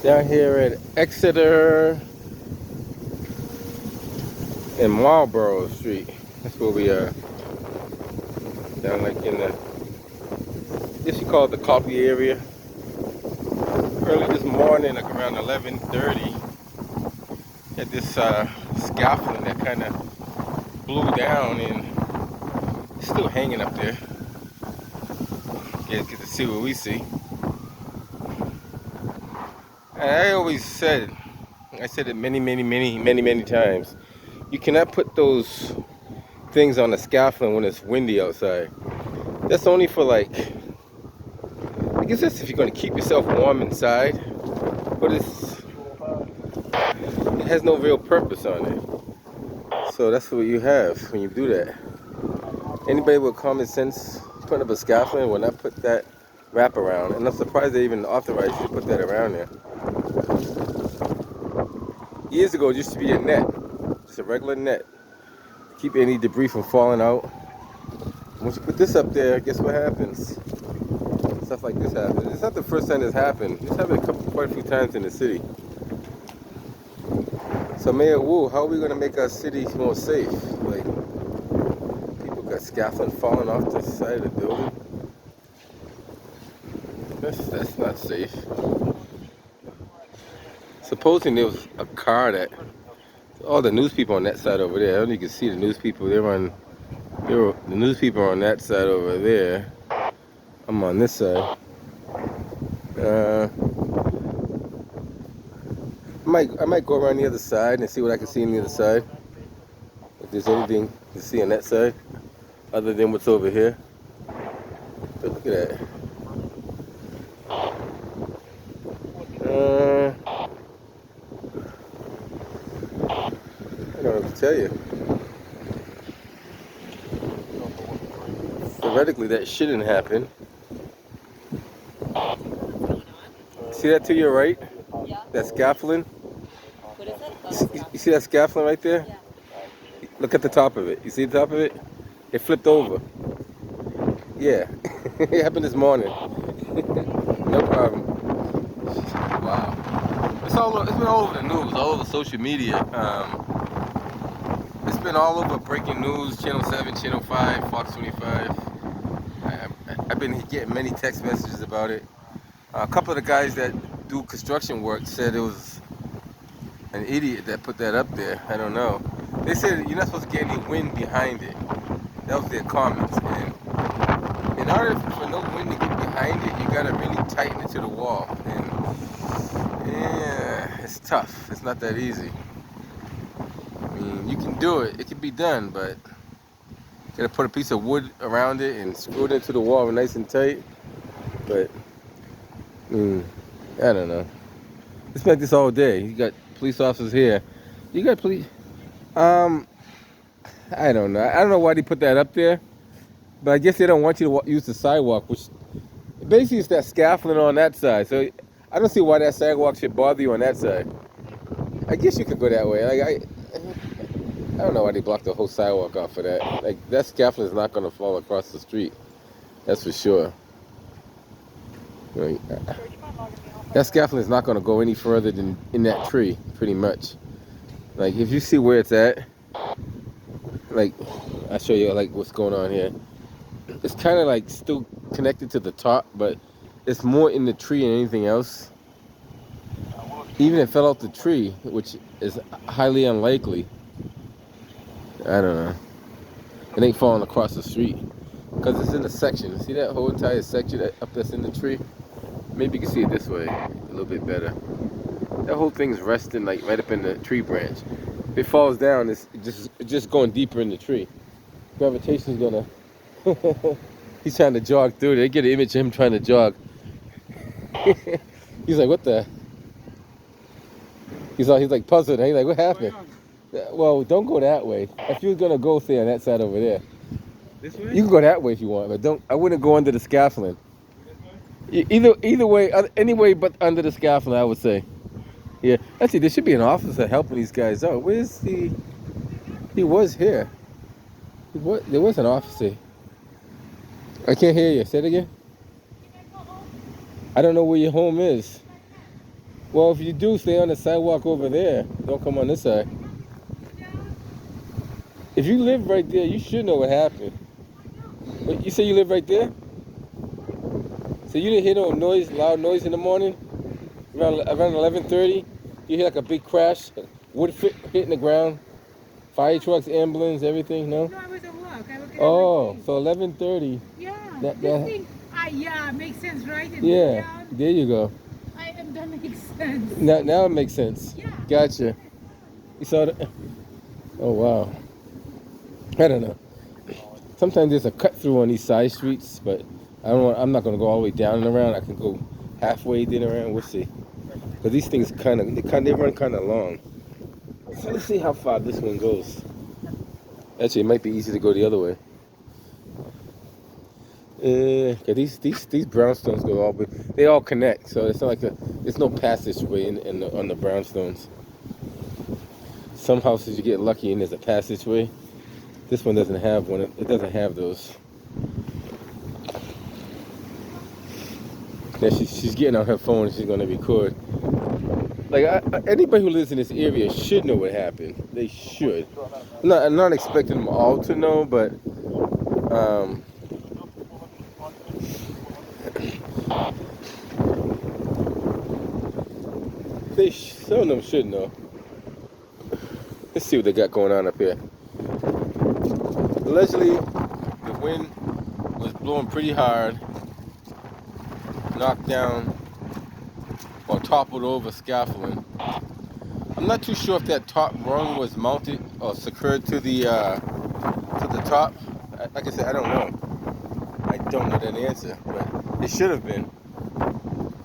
Down here at Exeter and Marlborough Street. That's where we are. Down like in the, I guess you call it the coffee area. Early this morning, like around 11:30, had this scaffolding that kind of blew down and it's still hanging up there. You guys get to see what we see. And I said it many times. You cannot put those things on the scaffolding when it's windy outside. That's only for like, I guess that's if you're going to keep yourself warm inside, but it has no real purpose on it. So that's what you have when you do that. Anybody with common sense putting up a scaffolding will not put that wrap around, and I'm surprised they even authorized you to put that around there. Years ago, it used to be a net, just a regular net, to keep any debris from falling out. Once you put this up there, guess what happens? Stuff like this happens. It's not the first time this happened. It's happened quite a few times in the city. So Mayor Wu, how are we going to make our city more safe? Like, people got scaffolding falling off the side of the building. That's not safe. Supposing there was a car that, all the news people on that side over there, I don't know if you can see the news people, the news people are on that side over there. I'm on this side. I might go around the other side and see what I can see on the other side. If there's anything to see on that side, other than what's over here. But look at that. I don't know what to tell you. Theoretically, that shouldn't happen. See that to your right? Yeah. That scaffolding? What is it? You see that scaffolding right there? Yeah. Look at the top of it. You see the top of it? It flipped over. Yeah. It happened this morning. No problem. Wow. It's been all over the news, all over social media. It's been all over breaking news, Channel 7, Channel 5, Fox 25. I've been getting many text messages about it. A couple of the guys that do construction work said it was an idiot that put that up there. I don't know. They said you're not supposed to get any wind behind it. That was their comments. And in order for no wind to get behind it, you gotta really tighten it to the wall. And yeah, it's tough. It's not that easy. I mean, you can do it. It can be done, but you gotta put a piece of wood around it and screw it into the wall nice and tight. But I don't know. It's been like this all day. You got police officers here. You got police. I don't know. I don't know why they put that up there, but I guess they don't want you to use the sidewalk, which basically is that scaffolding on that side. So I don't see why that sidewalk should bother you on that side. I guess you could go that way. I don't know why they blocked the whole sidewalk off for that. Like, that scaffolding is not going to fall across the street. That's for sure. That scaffolding is not going to go any further than in that tree, pretty much. Like, if you see where it's at, like, I'll show you like what's going on here. It's kind of like still connected to the top, but it's more in the tree than anything else. Even if it fell off the tree, which is highly unlikely. I don't know. It ain't falling across the street because it's in a section. See that whole entire section up that's in the tree? Maybe you can see it this way a little bit better. That whole thing's resting like right up in the tree branch. If it falls down, it's just going deeper in the tree. Gravitation's gonna. He's trying to jog through it. They get an image of him trying to jog. He's like, what the? He's like puzzled. He's like, what happened? Well, don't go that way. If you're gonna go, stay on that side over there. This way? You can go that way if you want, but don't. I wouldn't go under the scaffolding. Either way, any way but under the scaffolding, I would say. Yeah, actually, there should be an officer helping these guys out. Where's the? He was here. There was an officer. I can't hear you. Say it again. I don't know where your home is. Well, if you do, stay on the sidewalk over there. Don't come on this side. If you live right there, you should know what happened. Wait, you say you live right there? So you didn't hear no noise, loud noise in the morning? Around 11:30? You hear like a big crash? Wood hitting the ground? Fire trucks, ambulance, everything? No? No, I was at work. I was Oh, so 11:30. Yeah. That, This that, thing, yeah, makes sense, right? And yeah, down, there you go. that makes sense. Now it makes sense. Yeah. Gotcha. You saw that? Oh, wow. I don't know. Sometimes there's a cut through on these side streets, but I'm not going to go all the way down and around. I can go halfway then around. We'll see. Because these things they run kind of long. So let's see how far this one goes. Actually, it might be easy to go the other way. Cause these brownstones go all, they all connect. So it's not like there's no passageway on the brownstones. Some houses you get lucky and there's a passageway. This one doesn't have one. It doesn't have those. Yeah, she's getting on her phone and she's gonna record. Like anybody who lives in this area should know what happened. They should. I'm not expecting them all to know, but some of them should know. Let's see what they got going on up here. Allegedly, the wind was blowing pretty hard, knocked down or toppled over scaffolding. I'm not too sure if that top rung was mounted or secured to the top. Like I said, I don't know. I don't know that answer, but it should have been.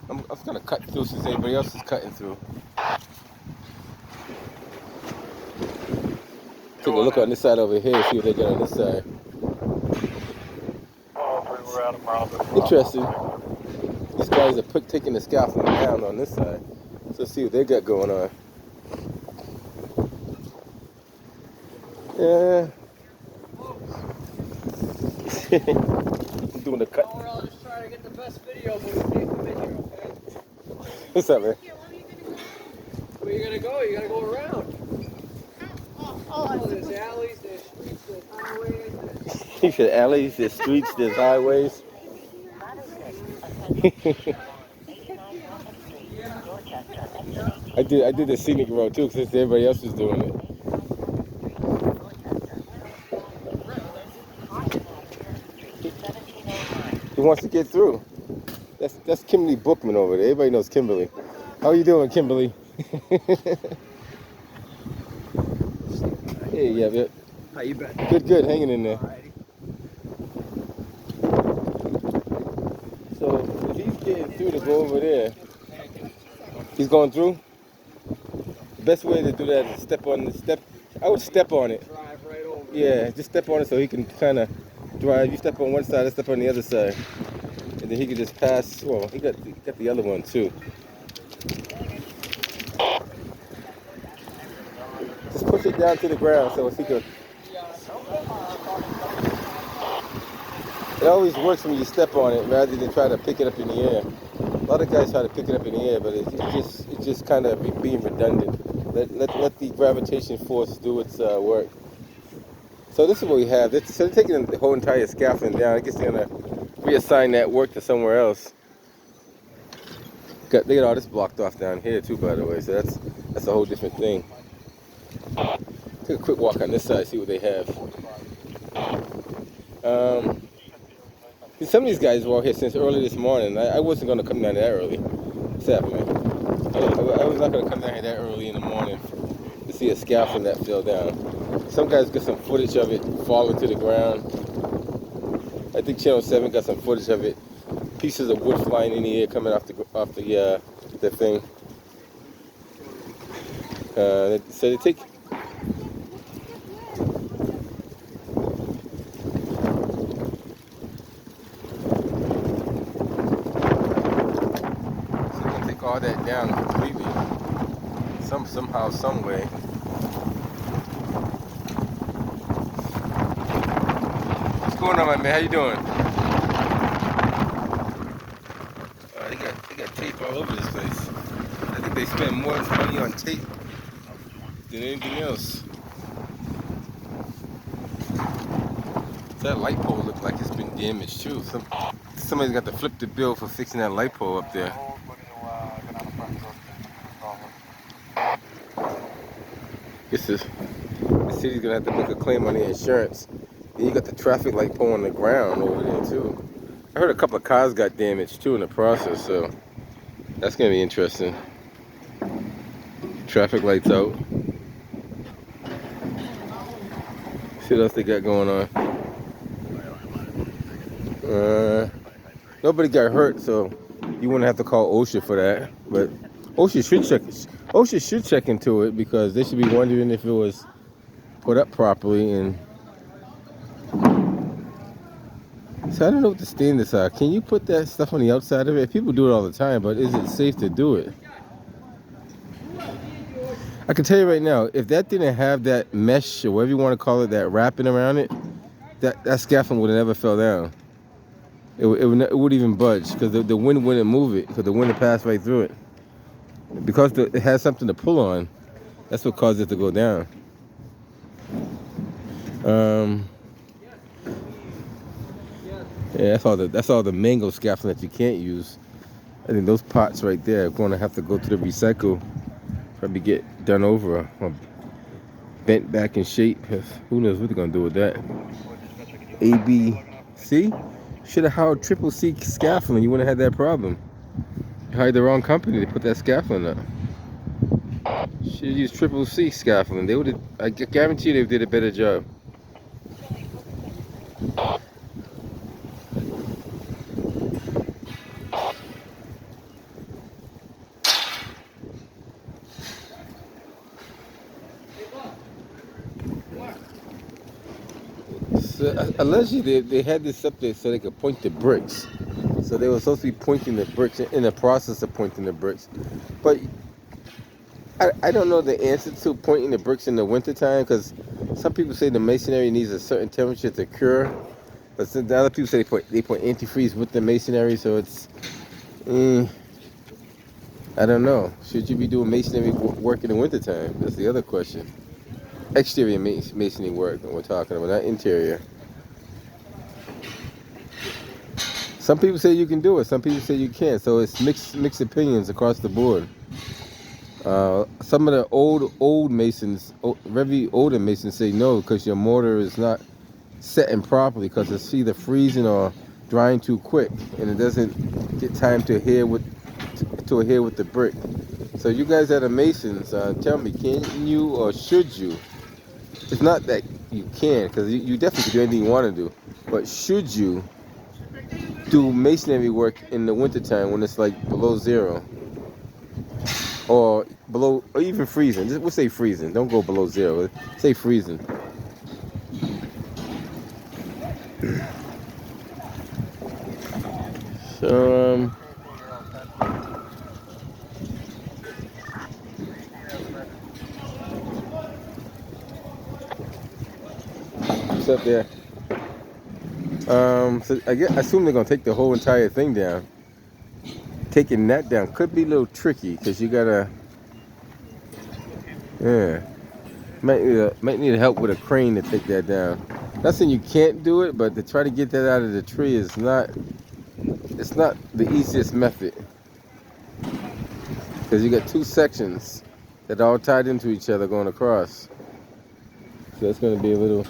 I'm gonna cut through since everybody else is cutting through. Take a look on this side over here, see what they got on this side. Interesting. These guys are taking the scaffolding down on this side. So let's see what they got going on. Yeah. Doing the cut. We're all just trying to get the best video, but we can't come in here, okay? What's up, man? Where you gonna go? You gotta go around. Oh, there's alleys, there's streets, there's highways. He said alleys, there's streets, there's highways. I did the scenic road too, since everybody else was doing it. He wants to get through. That's Kimberly Bookman over there. Everybody knows Kimberly. How are you doing, Kimberly? Hey, yeah. How you been? Good, hanging in there. So if he's getting through to go over there, he's going through. The best way to do that is step on the step. I would step on it. Drive right over. Yeah, just step on it so he can kind of drive. You step on one side, I step on the other side, and then he can just pass. Well, he got the other one too. Just push it down to the ground so he can. It always works when you step on it rather than try to pick it up in the air. A lot of guys try to pick it up in the air, but it's just kind of being redundant. Let the gravitation force do its work. So this is what we have. So they're taking the whole entire scaffolding down. I guess they're gonna reassign that work to somewhere else. They got all this blocked off down here too, by the way. So that's a whole different thing. Take a quick walk on this side, see what they have. Some of these guys were out here since early this morning. I wasn't going to come down that early. What's happening? I was not going to come down here that early in the morning to see a scaffolding that fell down. Some guys got some footage of it falling to the ground. I think Channel 7 got some footage of it. Pieces of wood flying in the air coming off the thing. So they take. All that down completely, somehow, some way. What's going on, my man? How you doing? They got tape all over this place. I think they spend more money on tape than anything else. That light pole looks like it's been damaged too. Somebody's got to flip the bill for fixing that light pole up there. This is the city's gonna have to make a claim on the insurance. Then you got the traffic light pole on the ground over there too. I heard a couple of cars got damaged too in the process, so that's gonna be interesting. Traffic lights out. See what else they got going on. Nobody got hurt, so you wouldn't have to call OSHA for that. But OSHA should check into it because they should be wondering if it was put up properly. And so I don't know what the standards are. Can you put that stuff on the outside of it? People do it all the time, but is it safe to do it? I can tell you right now, if that didn't have that mesh or whatever you want to call it, that wrapping around it, that scaffolding would have never fell down. It wouldn't even budge because the wind wouldn't move it because the wind would pass right through it. Because it has something to pull on, that's what caused it to go down. Yeah, that's all the mango scaffolding that you can't use. I think those pots right there are going to have to go to the recycle, probably get done over or bent back in shape. Who knows what they're going to do with that. ABC? Should have hired triple C scaffolding. You wouldn't have had that problem. You hired the wrong company to put that scaffolding up. Should have used triple C scaffolding. They would have. I guarantee you they did a better job. So, allegedly, they had this up there so they could point the bricks. So they were supposed to be pointing the bricks in the process of pointing the bricks. But I don't know the answer to pointing the bricks in the wintertime because some people say the masonry needs a certain temperature to cure. But the other people say they put antifreeze with the masonry, so it's... I don't know. Should you be doing masonry work in the wintertime? That's the other question. Exterior masonry work we're talking about, not interior. Some people say you can do it, some people say you can't, so it's mixed opinions across the board. Some of the old masons, very older masons say no because your mortar is not setting properly because it's either freezing or drying too quick and it doesn't get time to adhere with the brick. So you guys that are masons, tell me, can you or should you? It's not that you can, because you definitely can do anything you want to do, but should you do masonry work in the wintertime when it's like below zero? Or below, or even freezing. We'll say freezing. Don't go below zero. Say freezing. So, what's up there? So I assume they're gonna take the whole entire thing down. Taking that down could be a little tricky because you gotta, might need help with a crane to take that down. Not saying you can't do it, but to try to get that out of the tree is not. It's not the easiest method because you got two sections that are all tied into each other going across. So it's gonna be a lot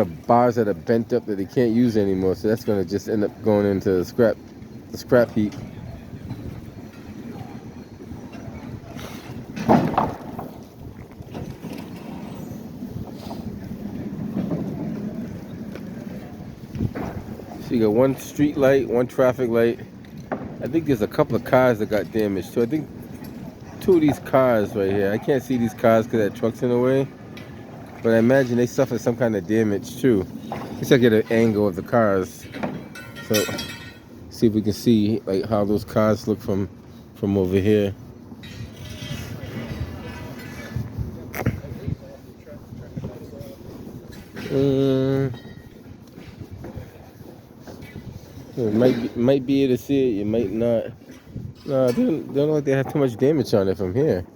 of bars that are bent up that they can't use anymore. So that's gonna just end up going into the scrap heap. So you got one street light, one traffic light. I think there's a couple of cars that got damaged too. I think two of these cars right here. I can't see these cars because that truck's in the way. But I imagine they suffered some kind of damage too. Let's get an angle of the cars. So see if we can see like how those cars look from over here. You might be able to see it. You might not. No, they don't look like they have too much damage on it from here.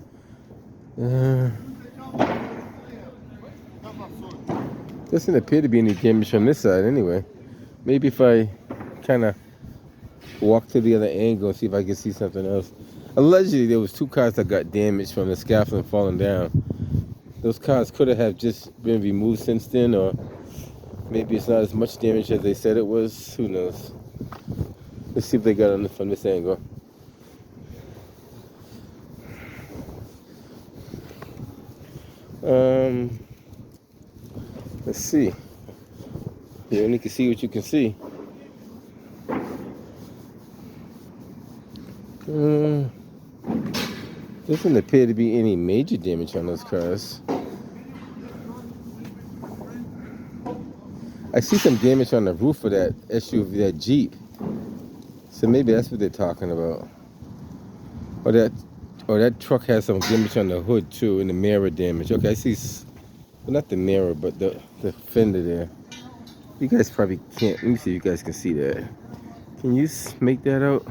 Doesn't appear to be any damage from this side anyway. Maybe if I kind of walk to the other angle and see if I can see something else. Allegedly, there was 2 cars that got damaged from the scaffolding falling down. Those cars could have just been removed since then, or maybe it's not as much damage as they said it was. Who knows? Let's see if they got on from this angle. Let's see. You only can see what you can see. Doesn't appear to be any major damage on those cars. I see some damage on the roof of that SUV, that Jeep. So maybe that's what they're talking about. Or that truck has some damage on the hood too, and the mirror damage. Okay, I see. Well, not the mirror, but the fender there. You guys probably can't. Let me see if you guys can see that. Can you make that out?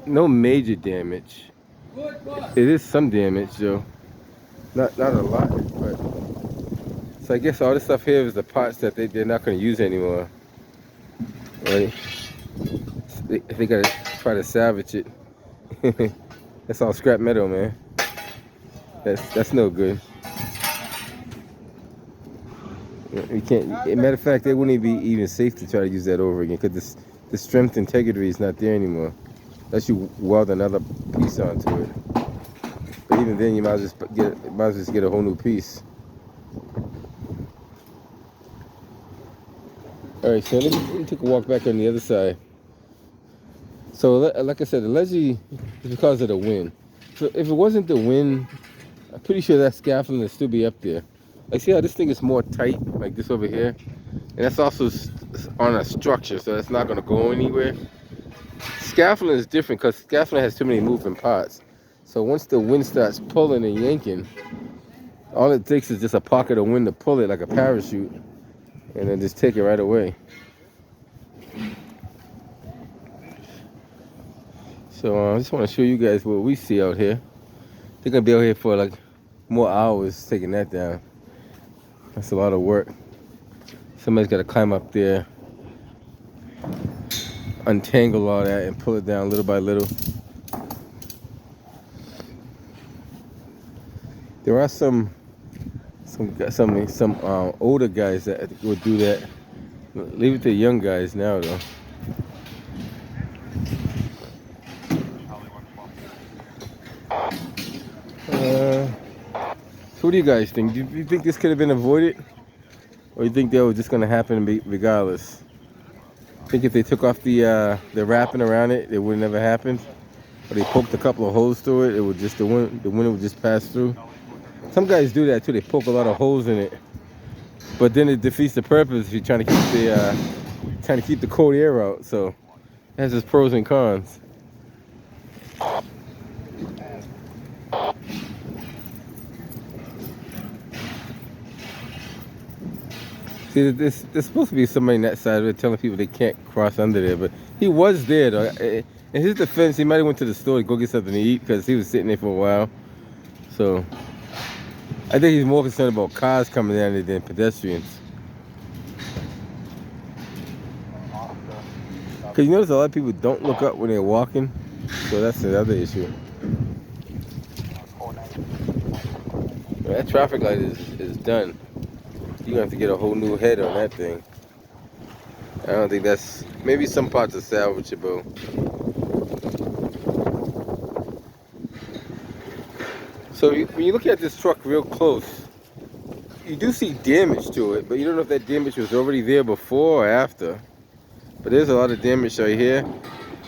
No major damage. It is some damage though. Not a lot, but so I guess all this stuff here is the parts that they're not going to use anymore. Right? They gotta try to salvage it. That's all scrap metal, man. That's no good. You can't. Matter of fact, it wouldn't be even safe to try to use that over again because the strength integrity is not there anymore. Unless you weld another piece onto it. But even then, you might as well just get a whole new piece. All right, so let me take a walk back on the other side. So, like I said, allegedly it's because of the wind. So if it wasn't the wind, I'm pretty sure that scaffolding would still be up there. Like, see how this thing is more tight, like this over here? And that's also on a structure, so it's not gonna go anywhere. Scaffolding is different because scaffolding has too many moving parts. So once the wind starts pulling and yanking, all it takes is just a pocket of wind to pull it like a parachute, and then just take it right away. So I just want to show you guys what we see out here. They're gonna be out here for like more hours taking that down. That's a lot of work. Somebody's got to climb up there, untangle all that, and pull it down little by little. There are some older guys that would do that. Leave it to young guys now, though. So what do you guys think? Do you think this could have been avoided? Or you think that was just going to happen regardless? Think if they took off the wrapping around it, it would have never happened? Or they poked a couple of holes through it, the wind would just pass through? Some guys do that too, they poke a lot of holes in it. But then it defeats the purpose if you're trying to keep the cold air out. So it has its pros and cons. See, there's supposed to be somebody on that side of it telling people they can't cross under there, but he was there though. In his defense, he might have went to the store to go get something to eat because he was sitting there for a while. So I think he's more concerned about cars coming down there than pedestrians. Because you notice a lot of people don't look up when they're walking, so that's another issue. That traffic light is done. You're gonna have to get a whole new head on that thing. I don't think that's, maybe some parts are salvageable. So when you look at this truck real close, you do see damage to it, but you don't know if that damage was already there before or after. But there's a lot of damage right here.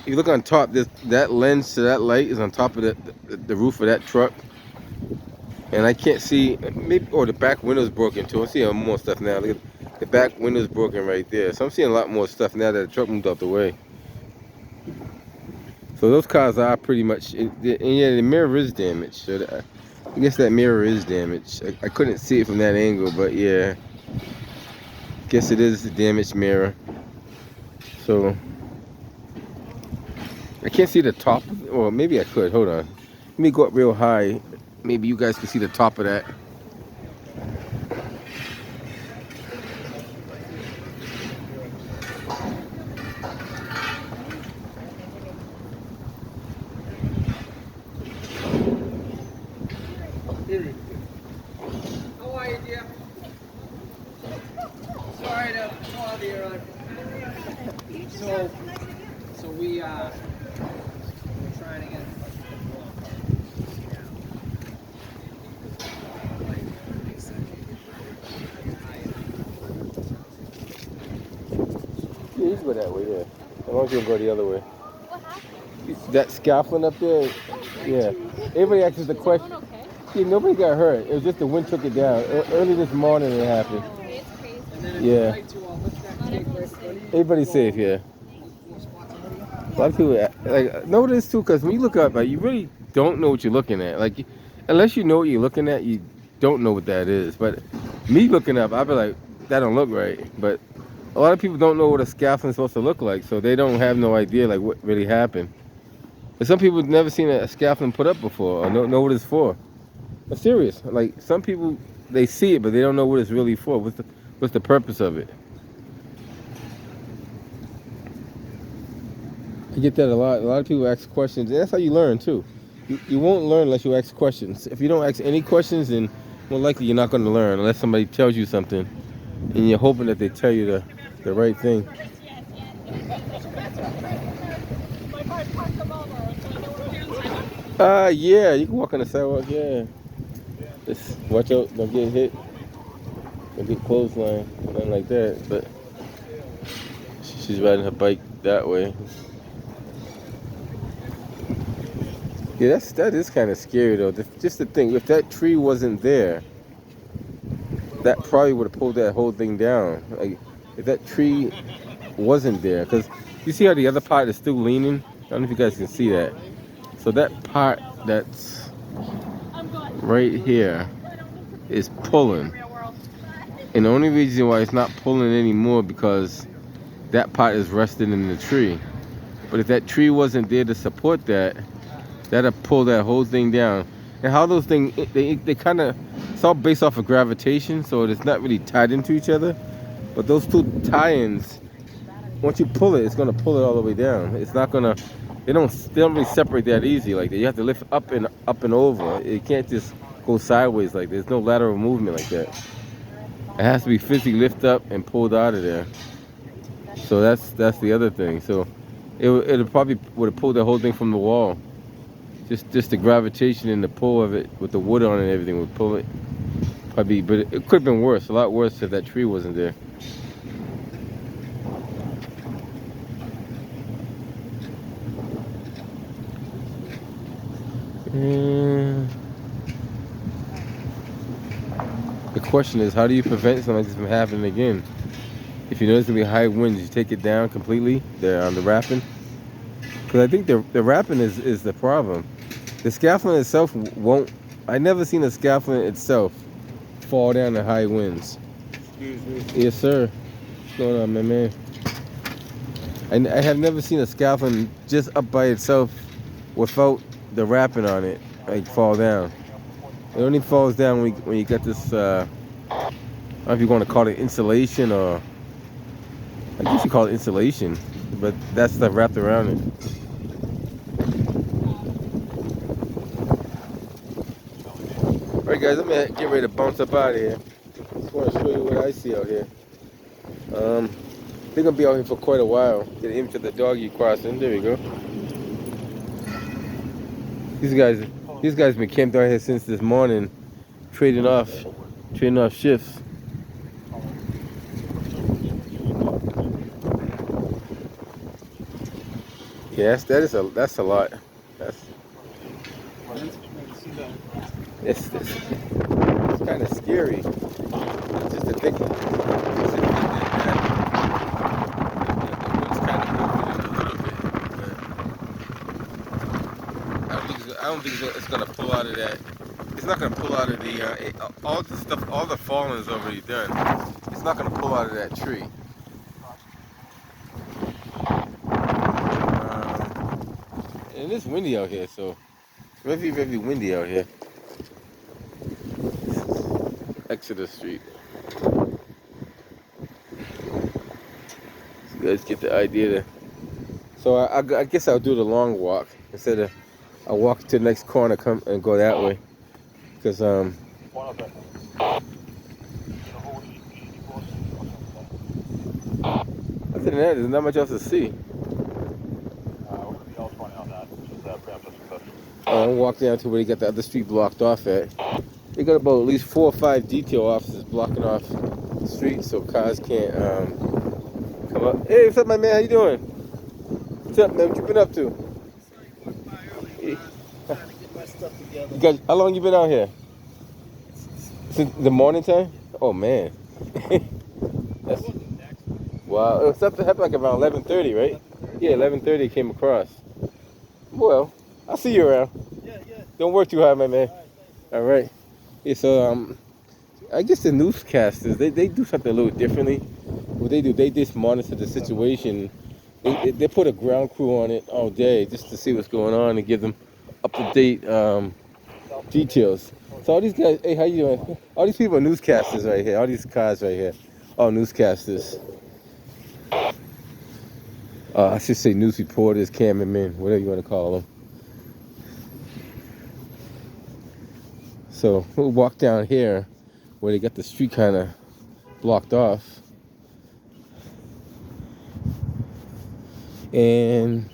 If you look on top, that lens to that light is on top of the roof of that truck. And I can't see, maybe, or the back window's broken too. I'm seeing more stuff now. Look at the back window's broken right there. So I'm seeing a lot more stuff now that the truck moved out the way. So those cars are pretty much, and yeah, the mirror is damaged. So I guess that mirror is damaged. I couldn't see it from that angle, but yeah, guess it is a damaged mirror. So I can't see the top, or maybe I could. Hold on, let me go up real high. Maybe you guys can see the top of that. How are you, dear? Sorry to bother you. So we're trying to get. Yeah, you can go that way, yeah. As long as you don't go the other way. That scaffolding up there, yeah. Everybody asks the question. Yeah, nobody got hurt. It was just the wind took it down. Early this morning it happened. And then if Yeah. you'd like to, lift that cake right for you. Everybody's safe, yeah. A lot of people like know this too, because when you look up, like, you really don't know what you're looking at. Like, unless you know what you're looking at, you don't know what that is. But me looking up, I'd be like, that don't look right. But a lot of people don't know what a scaffolding is supposed to look like, so they don't have no idea like what really happened. And some people have never seen a scaffolding put up before or know what it's for. But serious, like some people they see it, but they don't know what it's really for. What's the purpose of it? I get that a lot. A lot of people ask questions, and that's how you learn too. You won't learn unless you ask questions. If you don't ask any questions, then more likely you're not going to learn unless somebody tells you something, and you're hoping that they tell you the right thing. Yeah, you can walk on the sidewalk. Yeah, just watch out, don't get hit, don't get clothesline, nothing like that. But she's riding her bike that way. Yeah, that is kind of scary though. Just the thing, if that tree wasn't there, that probably would have pulled that whole thing down. Like, if that tree wasn't there, because you see how the other part is still leaning. I don't know if you guys can see that. So that part that's right here is pulling, and the only reason why it's not pulling anymore because that part is resting in the tree. But if that tree wasn't there to support that, that'll pull that whole thing down. And how those things, they kind of, it's all based off of gravitation, so it's not really tied into each other. But those two tie-ins, once you pull it, it's gonna pull it all the way down. It's not gonna, they don't really separate that easy like that. You have to lift up and over. It can't just go sideways like that. There's no lateral movement like that. It has to be physically lifted up and pulled out of there. So that's the other thing. So it probably would have pulled the whole thing from the wall. Just the gravitation and the pull of it with the wood on it and everything would pull it. Probably, but it could have been worse, a lot worse if that tree wasn't there. And the question is, how do you prevent something like this from happening again? If you know there's gonna be high winds, you take it down completely, the wrapping. Because I think the wrapping is the problem. The scaffolding itself won't. I never seen a scaffolding itself fall down in high winds. Excuse me. Yes, sir. What's going on, my man? I have never seen a scaffolding just up by itself without the wrapping on it, like, fall down. It only falls down when you got this. I don't know if you want to call it insulation or. I guess you call it insulation, but that's stuff wrapped around it. Alright guys, I'm gonna get ready to bounce up out of here. Just want to show you what I see out here. They're gonna be out here for quite a while. Get into the doggy crossing. There we go. These guys been camped out here since this morning, trading off shifts. Yes, that's a lot. It's kind of scary. It's just to think. don't think it's gonna pull out of that. It's not gonna pull out of the all the stuff. All the falling is already done. It's not gonna pull out of that tree. And it's windy out here, so very, very windy out here. Exeter Street. So you guys get the idea there. So I guess I'll do the long walk instead of I'll walk to the next corner, come and go that way, because other than that, there's not much else to see. I'll walk down to where they got the other street blocked off at. They got about at least 4 or 5 detail officers blocking off the street so cars can't come up. Hey, what's up, my man? How you doing? What's up, man? What you been up to? How long you been out here? Since the morning time? Oh man. That's, wow. It was something happened like around 11:30, right? Yeah, 11:30 came across. Well, I'll see you around. Yeah. Don't work too hard, my man. All right. Yeah, so I guess the newscasters they do something a little differently. What they do, they just monitor the situation. They put a ground crew on it all day just to see what's going on and give them up to date details. So all these guys, hey, how you doing? All these people are newscasters right here. All these cars right here, all newscasters. I should say news reporters, cameramen, whatever you want to call them. So we'll walk down here where they got the street kind of blocked off. And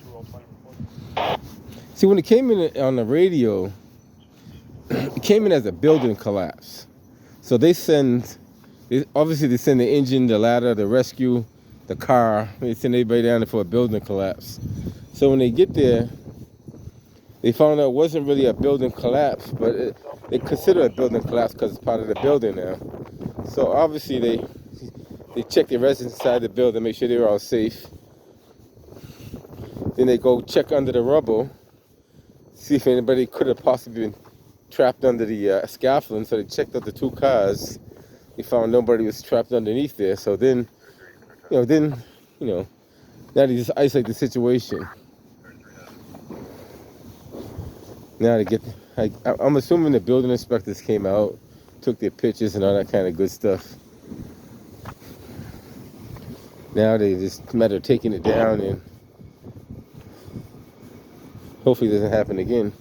see, when it came in on the radio, it came in as a building collapse. So obviously they send the engine, the ladder, the rescue, the car. They send everybody down there for a building collapse. So when they get there, they found out it wasn't really a building collapse, but they consider it a building collapse because it's part of the building now. So obviously they check the residents inside the building, make sure they were all safe. Then they go check under the rubble, see if anybody could have possibly been trapped under the scaffolding. So they checked out the 2 cars. They found nobody was trapped underneath there. So then, now they just isolate the situation. Now to get, I'm assuming the building inspectors came out, took their pictures and all that kind of good stuff. Now they just matter of taking it down and hopefully it doesn't happen again.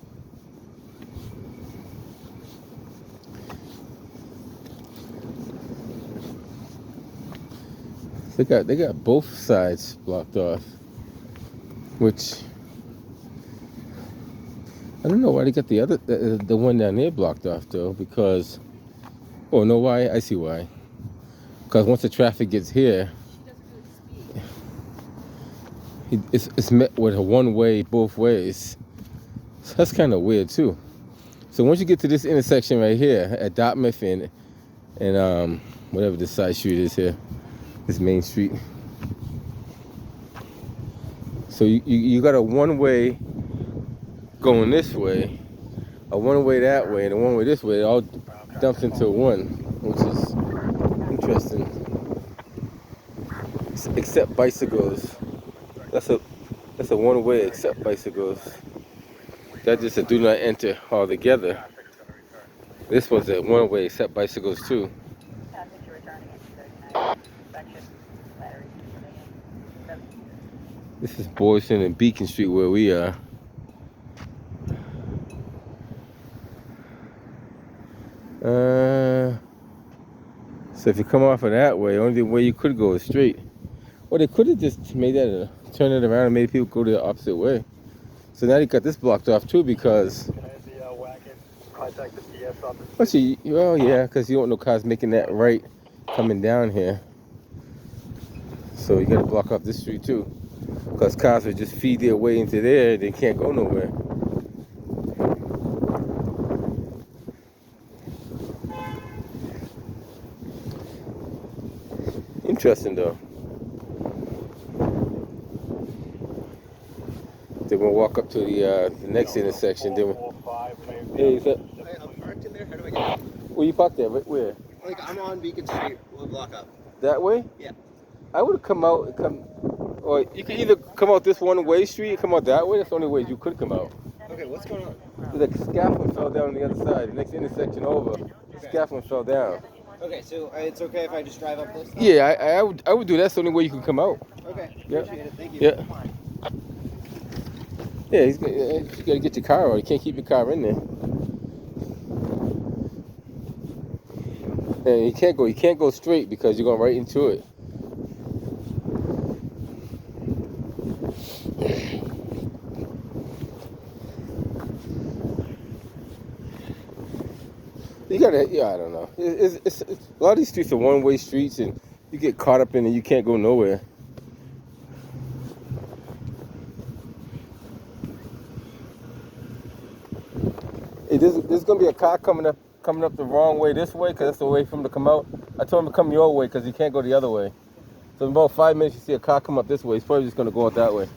They got both sides blocked off, which I don't know why they got the one down there blocked off though, because no, why? I see why. Because once the traffic gets here, it's met with a one-way both ways. So that's kind of weird too. So once you get to this intersection right here at Dartmouth and whatever this side street is here, this main street. So you got a one-way going this way, a one-way that way, and a one-way this way. It all dumps into one, which is interesting. Except bicycles. That's a one-way except bicycles. That's just a do not enter altogether. This one's a one-way except bicycles too. This is Boylston and Beacon Street where we are. So if you come off of that way, only way you could go is straight. Or they could have just made that turn it around and made people go the opposite way. So now they got this blocked off too because. Can I have the wagon contact the PS office? Actually, well, yeah, because you don't know cars making that right coming down here. So you got to block off this street too, because cars will just feed their way into there. They can't go nowhere. Interesting though. Then we'll walk up to the next intersection. Then Hey, so, I'm parked in there. How do I get out? where you parked there? Where? Like, I'm on Beacon Street. We'll block up. That way? Yeah. I would have come out, or you could either come out this one-way street or come out that way. That's the only way you could come out. Okay, what's going on? The scaffolding fell down on the other side. The next intersection over, the scaffolding fell down. Okay, so it's okay if I just drive up this? Yeah, I would do that. That's the only way you can come out. Okay, Yeah. appreciate it. Thank you. Yeah. Yeah, you gotta get your car out. You can't keep your car in there. And you can't go straight because you're going right into it. You gotta, yeah, I don't know. It's a lot of these streets are one-way streets, and you get caught up in it. You can't go nowhere. Hey, there's gonna be a car coming up the wrong way this way, because that's the way for him to come out. I told him to come your way because he can't go the other way. So in about 5 minutes, you see a car come up this way. He's probably just gonna go out that way.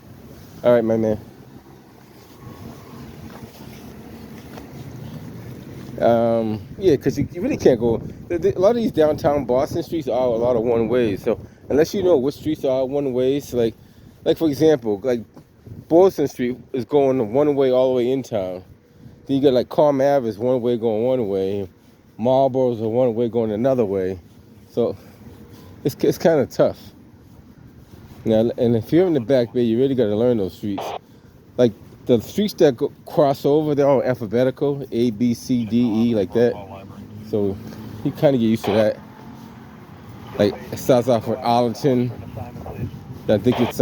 All right, my man. Yeah, because you really can't go. A lot of these downtown Boston streets are a lot of one ways. So unless you know which streets are one ways, like for example, like Boston Street is going one way all the way in town. Then you got like Calm Ave is one way going one way, Marlboro's are one way going another way. So it's kind of tough. Now, and if you're in the Back Bay, you really got to learn those streets. Like the streets that cross over, they're all alphabetical, A, B, C, D, E, like that. So you kind of get used to that. Like it starts off with Arlington. I think it's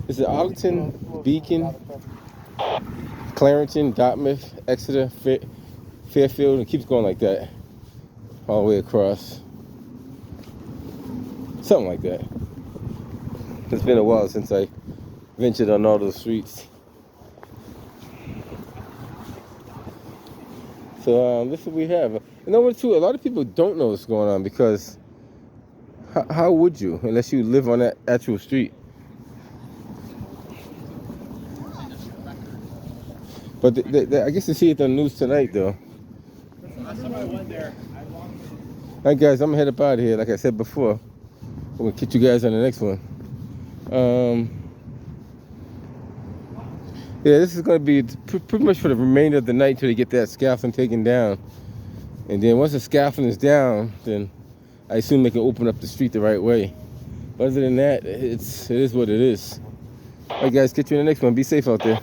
is it Arlington, Beacon, Clarendon, Dartmouth, Exeter, Fairfield, and it keeps going like that all the way across. Something like that. It's been a while since I ventured on all those streets. So this is what we have. And number two, a lot of people don't know what's going on because how would you, unless you live on that actual street? But I guess you see it on the news tonight, though. Last time I went there, All right, guys, I'm gonna head up out of here. Like I said before, we're gonna catch you guys on the next one. Yeah, this is gonna be pretty much for the remainder of the night until they get that scaffolding taken down. And then once the scaffolding is down, then I assume they can open up the street the right way. But other than that, it is what it is. All right, guys, catch you in the next one. Be safe out there.